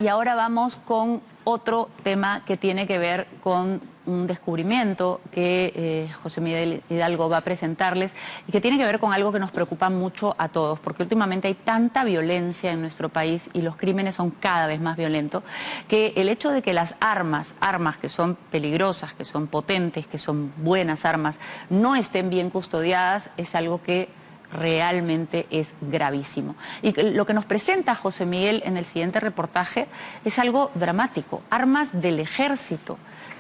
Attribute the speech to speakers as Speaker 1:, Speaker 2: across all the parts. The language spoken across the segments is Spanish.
Speaker 1: Y ahora vamos con otro tema que tiene que ver con un descubrimiento que José Miguel Hidalgo va a presentarles y que tiene que ver con algo que nos preocupa mucho a todos, porque últimamente hay tanta violencia en nuestro país y los crímenes son cada vez más violentos, que el hecho de que las armas que son peligrosas, que son potentes, que son buenas armas, no estén bien custodiadas es algo que realmente es gravísimo. Y lo que nos presenta José Miguel en el siguiente reportaje es algo dramático. Armas del ejército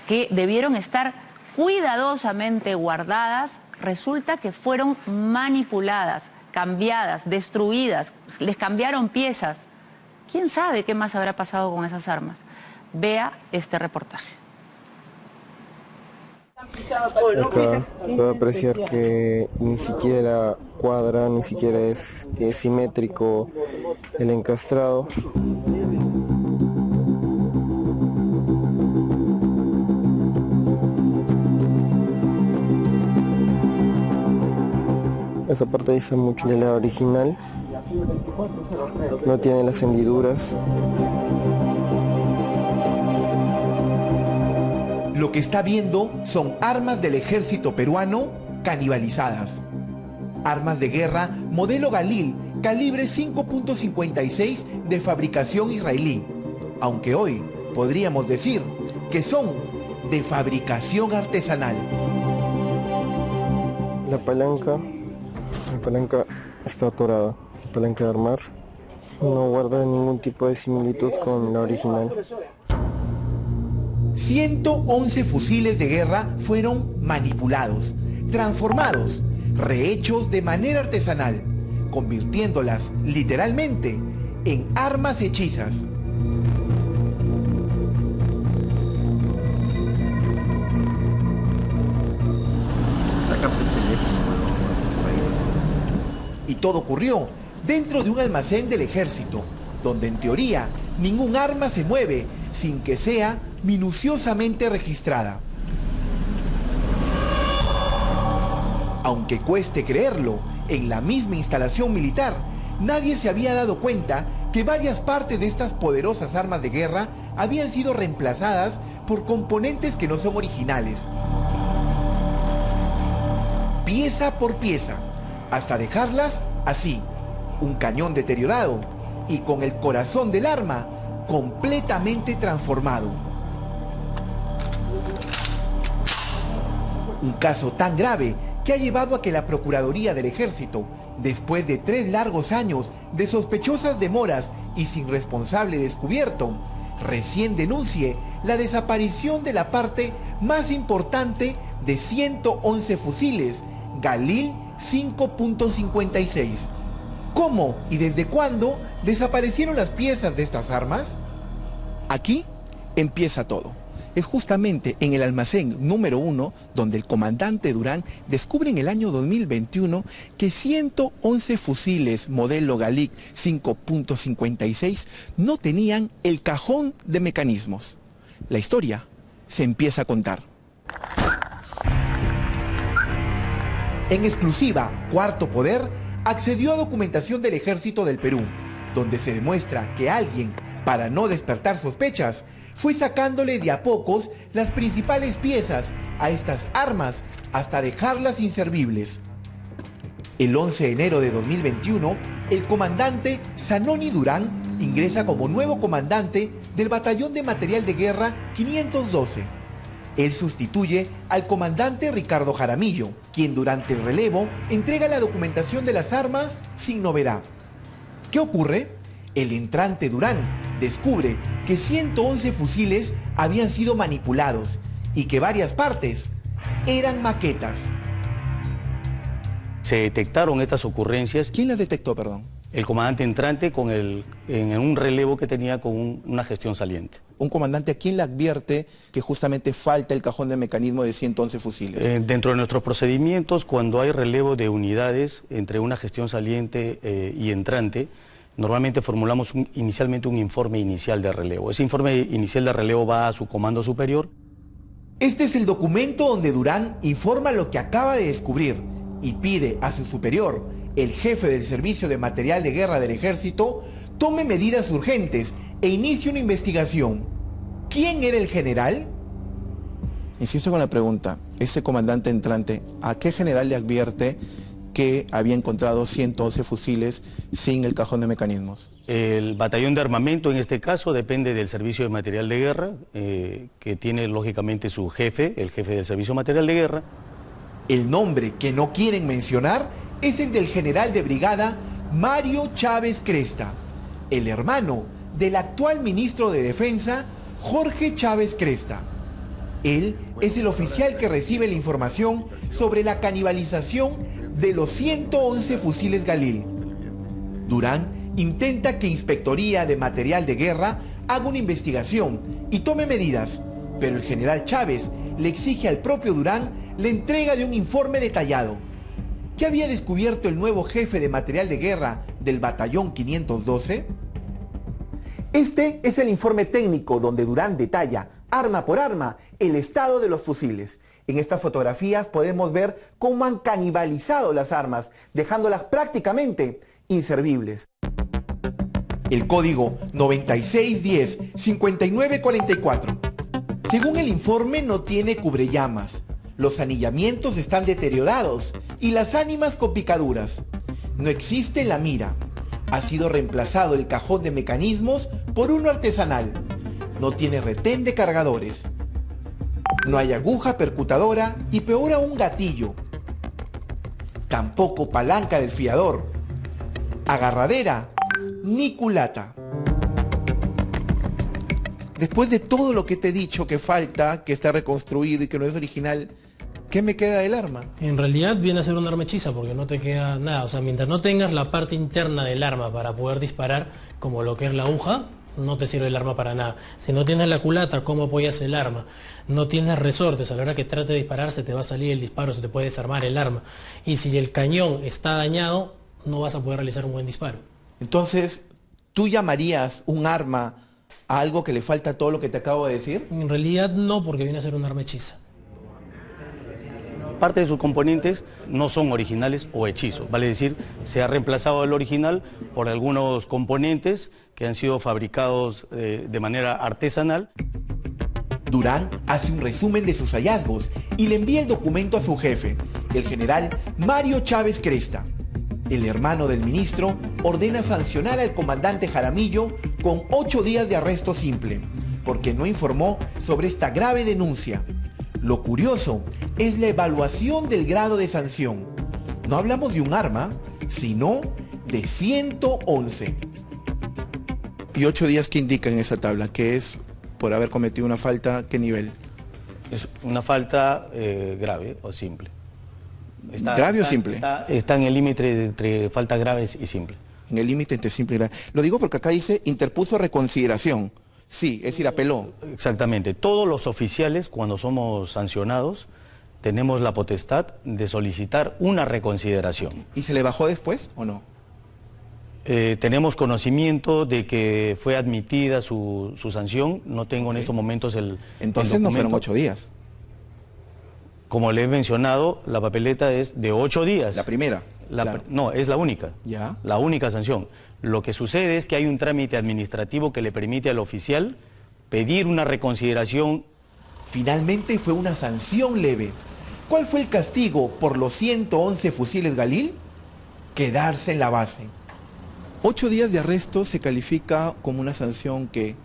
Speaker 1: que debieron estar cuidadosamente guardadas, resulta que fueron manipuladas, cambiadas, destruidas, les cambiaron piezas. ¿Quién sabe qué más habrá pasado con esas armas? Vea este reportaje.
Speaker 2: Acá puedo apreciar que ni siquiera cuadra, ni siquiera es simétrico el encastrado. Esa parte dice mucho de la original, no tiene las hendiduras.
Speaker 3: Lo que está viendo son armas del ejército peruano canibalizadas. Armas de guerra modelo Galil, calibre 5.56 de fabricación israelí, aunque hoy podríamos decir que son de fabricación artesanal.
Speaker 2: La palanca está atorada, la palanca de armar no guarda ningún tipo de similitud con la original.
Speaker 3: 111 fusiles de guerra fueron manipulados, transformados, rehechos de manera artesanal, convirtiéndolas literalmente en armas hechizas. Y todo ocurrió dentro de un almacén del ejército, donde en teoría ningún arma se mueve sin que sea minuciosamente registrada. Aunque cueste creerlo, en la misma instalación militar, nadie se había dado cuenta que varias partes de estas poderosas armas de guerra habían sido reemplazadas por componentes que no son originales. Pieza por pieza, hasta dejarlas así, un cañón deteriorado y con el corazón del arma completamente transformado. Un caso tan grave que ha llevado a que la Procuraduría del Ejército, después de 3 largos años de sospechosas demoras y sin responsable descubierto, recién denuncie la desaparición de la parte más importante de 111 fusiles Galil 5.56. ¿Cómo y desde cuándo desaparecieron las piezas de estas armas? Aquí empieza todo. Es justamente en el almacén número 1 donde el comandante Durán descubre en el año 2021 que 111 fusiles modelo Galil 5.56 no tenían el cajón de mecanismos. La historia se empieza a contar. En exclusiva, Cuarto Poder accedió a documentación del Ejército del Perú, donde se demuestra que alguien, para no despertar sospechas, fue sacándole de a pocos las principales piezas a estas armas hasta dejarlas inservibles. El 11 de enero de 2021, el comandante Zanoni Durán ingresa como nuevo comandante del Batallón de Material de Guerra 512. Él sustituye al comandante Ricardo Jaramillo, quien durante el relevo entrega la documentación de las armas sin novedad. ¿Qué ocurre? El entrante Durán descubre que 111 fusiles habían sido manipulados y que varias partes eran maquetas.
Speaker 4: Se detectaron estas ocurrencias.
Speaker 3: ¿Quién las detectó, perdón?
Speaker 4: El comandante entrante en un relevo que tenía con una gestión saliente.
Speaker 3: Un comandante a quien le advierte que justamente falta el cajón de mecanismo de 111 fusiles.
Speaker 4: Dentro de nuestros procedimientos, cuando hay relevo de unidades entre una gestión saliente y entrante, normalmente formulamos inicialmente un informe inicial de relevo. Ese informe inicial de relevo va a su comando superior.
Speaker 3: Este es el documento donde Durán informa lo que acaba de descubrir y pide a su superior, el jefe del Servicio de Material de Guerra del Ejército, tome medidas urgentes e inicia una investigación. ¿Quién era el general?
Speaker 5: Insisto con la pregunta, ese comandante entrante, ¿a qué general le advierte que había encontrado 111 fusiles sin el cajón de mecanismos?
Speaker 4: El batallón de armamento en este caso depende del servicio de material de guerra, que tiene lógicamente su jefe, el jefe del servicio de material de guerra.
Speaker 3: El nombre que no quieren mencionar es el del general de brigada Mario Chávez Cresta, el hermano del actual ministro de Defensa, Jorge Chávez Cresta. Él es el oficial que recibe la información sobre la canibalización de los 111 fusiles Galil. Durán intenta que Inspectoría de Material de Guerra haga una investigación y tome medidas, pero el general Chávez le exige al propio Durán la entrega de un informe detallado. ¿Qué había descubierto el nuevo jefe de material de guerra del batallón 512? Este es el informe técnico donde Durán detalla, arma por arma, el estado de los fusiles. En estas fotografías podemos ver cómo han canibalizado las armas, dejándolas prácticamente inservibles. El código 9610-5944. Según el informe, no tiene cubrellamas. Los anillamientos están deteriorados y las ánimas con picaduras. No existe la mira. Ha sido reemplazado el cajón de mecanismos por uno artesanal. No tiene retén de cargadores. No hay aguja percutadora y peor aún gatillo. Tampoco palanca del fiador, agarradera ni culata. Después de todo lo que te he dicho que falta, que está reconstruido y que no es original, ¿qué me queda del arma?
Speaker 6: En realidad viene a ser un arma hechiza porque no te queda nada. O sea, mientras no tengas la parte interna del arma para poder disparar, como lo que es la aguja, no te sirve el arma para nada. Si no tienes la culata, ¿cómo apoyas el arma? No tienes resortes, a la hora que trate de disparar se te va a salir el disparo, se te puede desarmar el arma. Y si el cañón está dañado, no vas a poder realizar un buen disparo.
Speaker 3: Entonces, ¿tú llamarías un arma a algo que le falta todo lo que te acabo de decir?
Speaker 6: En realidad no, porque viene a ser un arma hechiza.
Speaker 4: Parte de sus componentes no son originales o hechizos, vale decir, se ha reemplazado el original por algunos componentes que han sido fabricados de manera artesanal.
Speaker 3: Durán hace un resumen de sus hallazgos y le envía el documento a su jefe, el general Mario Chávez Cresta. El hermano del ministro ordena sancionar al comandante Jaramillo con 8 días de arresto simple, porque no informó sobre esta grave denuncia. Lo curioso es la evaluación del grado de sanción. No hablamos de un arma, sino de 111.
Speaker 5: ¿Y 8 días qué indica en esa tabla? ¿Qué es por haber cometido una falta? ¿Qué nivel?
Speaker 4: Es una falta grave o simple.
Speaker 5: ¿Grave o simple?
Speaker 4: Está en el límite entre faltas graves y simple.
Speaker 5: En el límite entre simple y grave. Lo digo porque acá dice interpuso reconsideración. Sí, es decir, apeló.
Speaker 4: Exactamente. Todos los oficiales, cuando somos sancionados, tenemos la potestad de solicitar una reconsideración.
Speaker 5: ¿Y se le bajó después o no?
Speaker 4: Tenemos conocimiento de que fue admitida su sanción. No tengo en estos momentos el
Speaker 5: Entonces no fueron 8 días.
Speaker 4: Como le he mencionado, la papeleta es de 8 días.
Speaker 5: La primera. Claro.
Speaker 4: No, es la única.
Speaker 5: Ya.
Speaker 4: La única sanción. Lo que sucede es que hay un trámite administrativo que le permite al oficial pedir una reconsideración.
Speaker 3: Finalmente fue una sanción leve. ¿Cuál fue el castigo por los 111 fusiles Galil? Quedarse en la base.
Speaker 5: 8 días de arresto se califica como una sanción que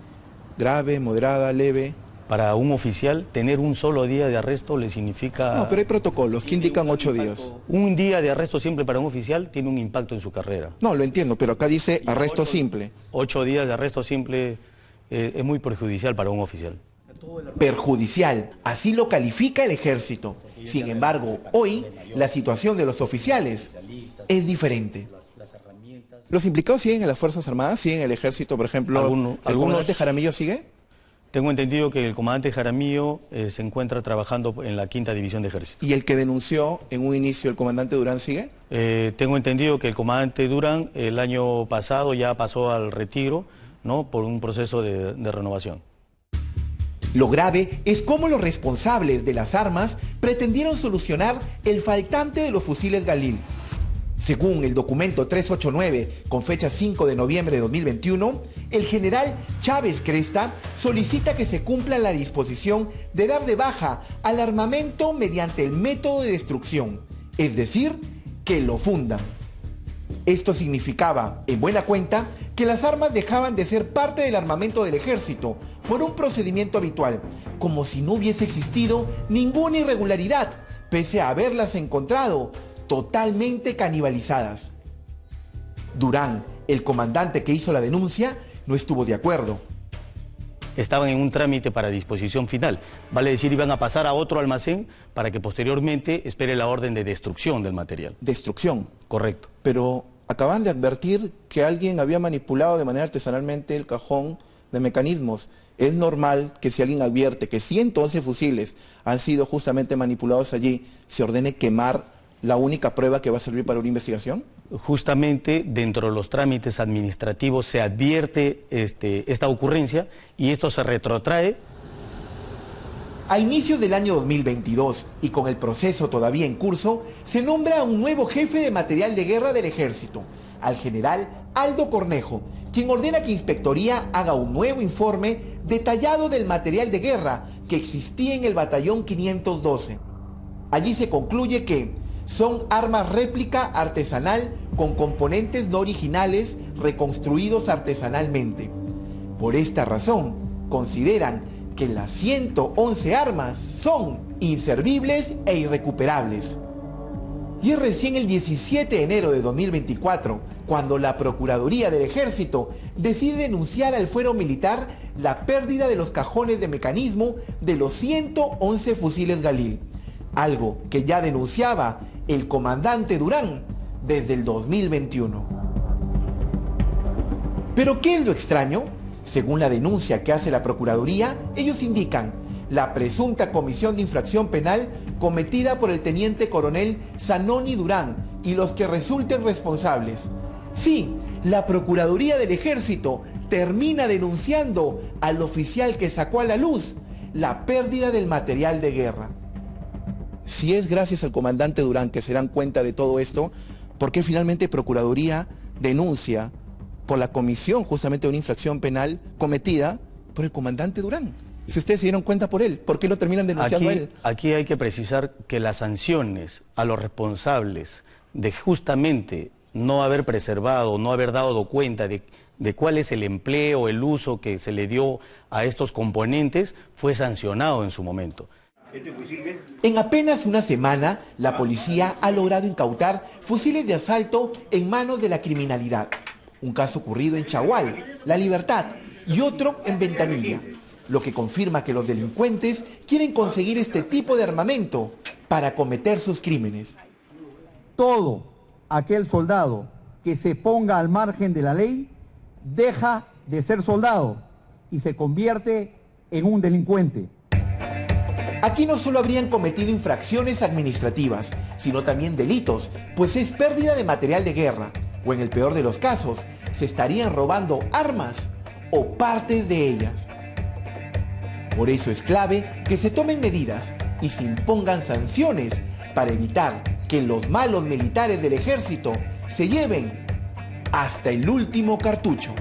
Speaker 5: grave, moderada, leve.
Speaker 4: Para un oficial, tener un solo día de arresto le significa...
Speaker 5: No, pero hay protocolos que indican 8 días.
Speaker 4: Un día de arresto simple para un oficial tiene un impacto en su carrera.
Speaker 5: No, lo entiendo, pero acá dice arresto simple.
Speaker 4: 8 días de arresto simple es muy perjudicial para un oficial.
Speaker 3: Perjudicial, así lo califica el ejército. Sin embargo, hoy la situación de los oficiales es diferente.
Speaker 5: ¿Los implicados siguen en las Fuerzas Armadas? ¿Siguen en el ejército, por ejemplo? ¿El comandante Jaramillo sigue?
Speaker 4: Tengo entendido que el comandante Jaramillo se encuentra trabajando en la 5ª División de Ejército.
Speaker 5: ¿Y el que denunció en un inicio el comandante Durán sigue?
Speaker 4: Tengo entendido que el comandante Durán el año pasado ya pasó al retiro, ¿no?, por un proceso de renovación.
Speaker 3: Lo grave es cómo los responsables de las armas pretendieron solucionar el faltante de los fusiles Galil. Según el documento 389, con fecha 5 de noviembre de 2021, el general Chávez Cresta solicita que se cumpla la disposición de dar de baja al armamento mediante el método de destrucción, es decir, que lo fundan. Esto significaba, en buena cuenta, que las armas dejaban de ser parte del armamento del ejército por un procedimiento habitual, como si no hubiese existido ninguna irregularidad, pese a haberlas encontrado totalmente canibalizadas. Durán, el comandante que hizo la denuncia, no estuvo de acuerdo.
Speaker 4: Estaban en un trámite para disposición final, vale decir, iban a pasar a otro almacén para que posteriormente espere la orden de destrucción del material.
Speaker 5: Destrucción.
Speaker 4: Correcto.
Speaker 5: Pero acaban de advertir que alguien había manipulado de manera artesanalmente el cajón de mecanismos. ¿Es normal que si alguien advierte que 111 fusiles han sido justamente manipulados allí, se ordene quemar la única prueba que va a servir para una investigación?
Speaker 4: Justamente dentro de los trámites administrativos se advierte esta ocurrencia y esto se retrotrae.
Speaker 3: A inicios del año 2022 y con el proceso todavía en curso, se nombra a un nuevo jefe de material de guerra del ejército, al general Aldo Cornejo, quien ordena que Inspectoría haga un nuevo informe detallado del material de guerra que existía en el batallón 512. Allí se concluye que son armas réplica artesanal con componentes no originales reconstruidos artesanalmente. Por esta razón, consideran que las 111 armas son inservibles e irrecuperables. Y es recién el 17 de enero de 2024 cuando la Procuraduría del Ejército decide denunciar al fuero militar la pérdida de los cajones de mecanismo de los 111 fusiles Galil, algo que ya denunciaba el comandante Durán desde el 2021. ¿Pero qué es lo extraño? Según la denuncia que hace la Procuraduría, ellos indican la presunta comisión de infracción penal cometida por el teniente coronel Zanoni Durán y los que resulten responsables. Sí, la Procuraduría del Ejército termina denunciando al oficial que sacó a la luz la pérdida del material de guerra.
Speaker 5: Si es gracias al comandante Durán que se dan cuenta de todo esto, ¿por qué finalmente Procuraduría denuncia por la comisión justamente de una infracción penal cometida por el comandante Durán? Si ustedes se dieron cuenta por él, ¿por qué lo terminan denunciando a él?
Speaker 4: Aquí hay que precisar que las sanciones a los responsables de justamente no haber preservado, no haber dado cuenta de cuál es el empleo, el uso que se le dio a estos componentes, fue sancionado en su momento.
Speaker 3: En apenas una semana, la policía ha logrado incautar fusiles de asalto en manos de la criminalidad. Un caso ocurrido en Chagual, La Libertad, y otro en Ventanilla, lo que confirma que los delincuentes quieren conseguir este tipo de armamento para cometer sus crímenes.
Speaker 7: Todo aquel soldado que se ponga al margen de la ley deja de ser soldado y se convierte en un delincuente.
Speaker 3: Aquí no solo habrían cometido infracciones administrativas, sino también delitos, pues es pérdida de material de guerra, o en el peor de los casos, se estarían robando armas o partes de ellas. Por eso es clave que se tomen medidas y se impongan sanciones para evitar que los malos militares del ejército se lleven hasta el último cartucho.